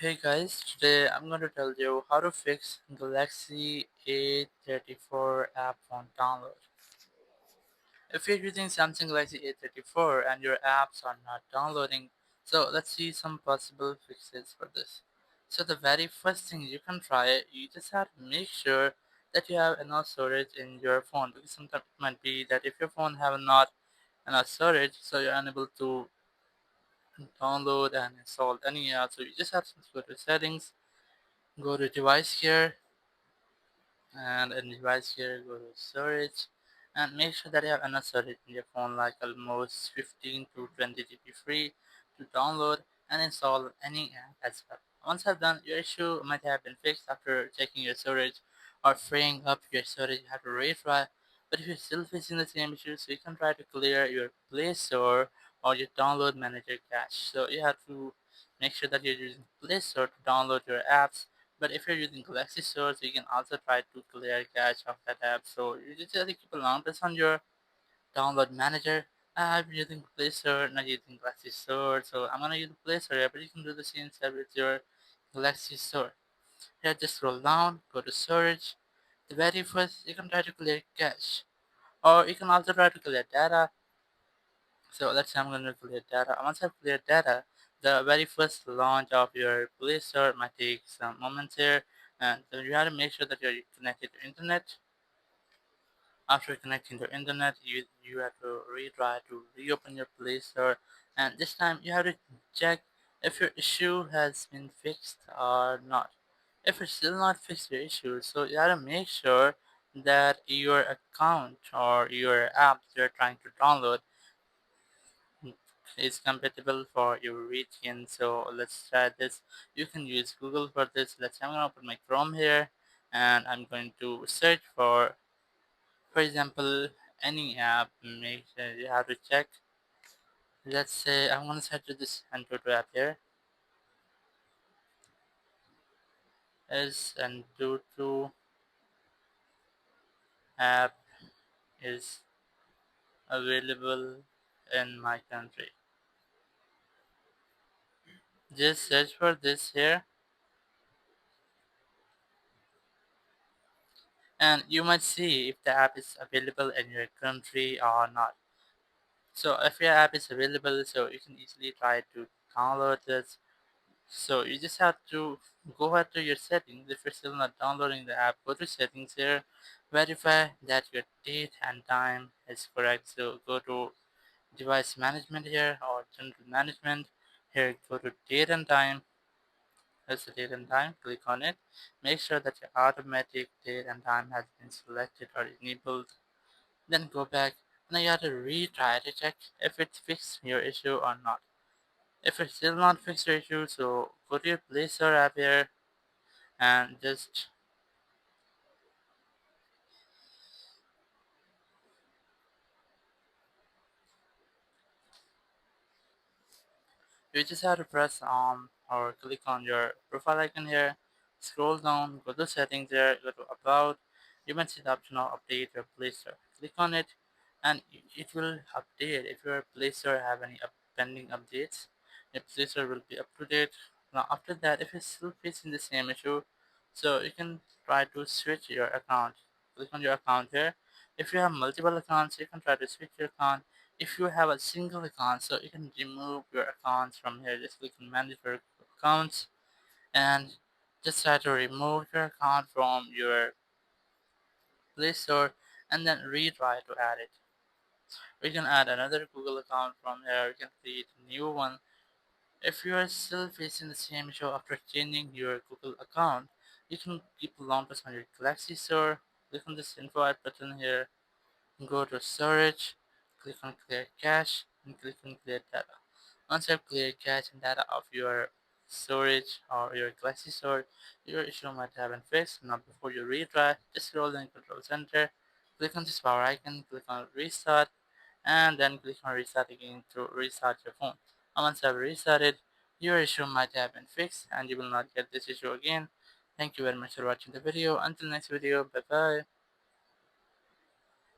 Hey guys, today I'm going to tell you how to fix Galaxy A34 app on download. If you're using Samsung Galaxy A34 and your apps are not downloading, so let's see some possible fixes for this. So the very first thing you can try, you just have to make sure that you have enough storage in your phone, because sometimes it might be that if your phone have not enough storage, so you're unable to download and install any app. So you just have to go to settings, go to device care, and in device here go to storage, and make sure that you have enough storage in your phone, like almost 15 to 20 GB free to download and install any app as well. Once I've done, your issue might have been fixed after checking your storage or freeing up your storage. You have to retry. But if you're still facing the same issue, so you can try to clear your Play Store or your download manager cache. So you have to make sure that you're using Play Store to download your apps, but if you're using Galaxy Store, so you can also try to clear cache of that app. So you just have to keep a long press on your download manager. I'm using Play Store, not using Galaxy Store. So I'm gonna use the Play Store, but you can do the same step with your Galaxy Store. Here, just scroll down, go to storage. The very first, you can try to clear cache, or you can also try to clear data. So let's say I'm going to clear data. Once I've cleared data, the very first launch of your Play Store might take some moments here, and so you have to make sure that you're connected to internet. After connecting to internet, you have to retry to reopen your Play Store, and this time you have to check if your issue has been fixed or not. If it's still not fixed your issue, so you have to make sure that your account or your app you're trying to download is compatible for your region. So let's try this. You can use Google for this. Let's say I'm gonna open my Chrome here, and I'm going to search for example, any app. Make sure you have to check. Let's say I'm gonna search this Antutu app here. Is Antutu app is available in my country? Just search for this here, and you might see if the app is available in your country or not. So if your app is available, so you can easily try to download this. So you just have to go ahead to your settings. If you're still not downloading the app, go to settings here, verify that your date and time is correct. So go to device management here or general management. Here go to date and time. That's the date and time. Click on it. Make sure that your automatic date and time has been selected or enabled. Then go back and you have to retry to check if it fixed your issue or not. If it's still not fixed your issue, so go to your Play Store app here and you just have to press on or click on your profile icon here, scroll down, go to settings there, go to about. You might see the option of update your Play Store. Click on it and it will update. If your Play Store have any pending updates, your Play Store will be up to date. Now after that, if you're still facing the same issue, so you can try to switch your account. Click on your account here. If you have multiple accounts, you can try to switch your account. If you have a single account, so you can remove your accounts from here. Just click on manage your accounts and just try to remove your account from your Play Store and then retry to add it. We can add another Google account from here. You can create a new one. If you are still facing the same issue after changing your Google account, you can keep a long press on your Galaxy Store. Click on this info add button here. Go to storage, click on clear cache, and click on clear data. Once you have cleared cache and data of your storage or your Galaxy Store, your issue might have been fixed. Now before you retry, just scroll in Control Center, click on this power icon, click on restart, and then click on restart again to restart your phone. And once you have restarted, your issue might have been fixed and you will not get this issue again. Thank you very much for watching the video. Until next video, bye bye.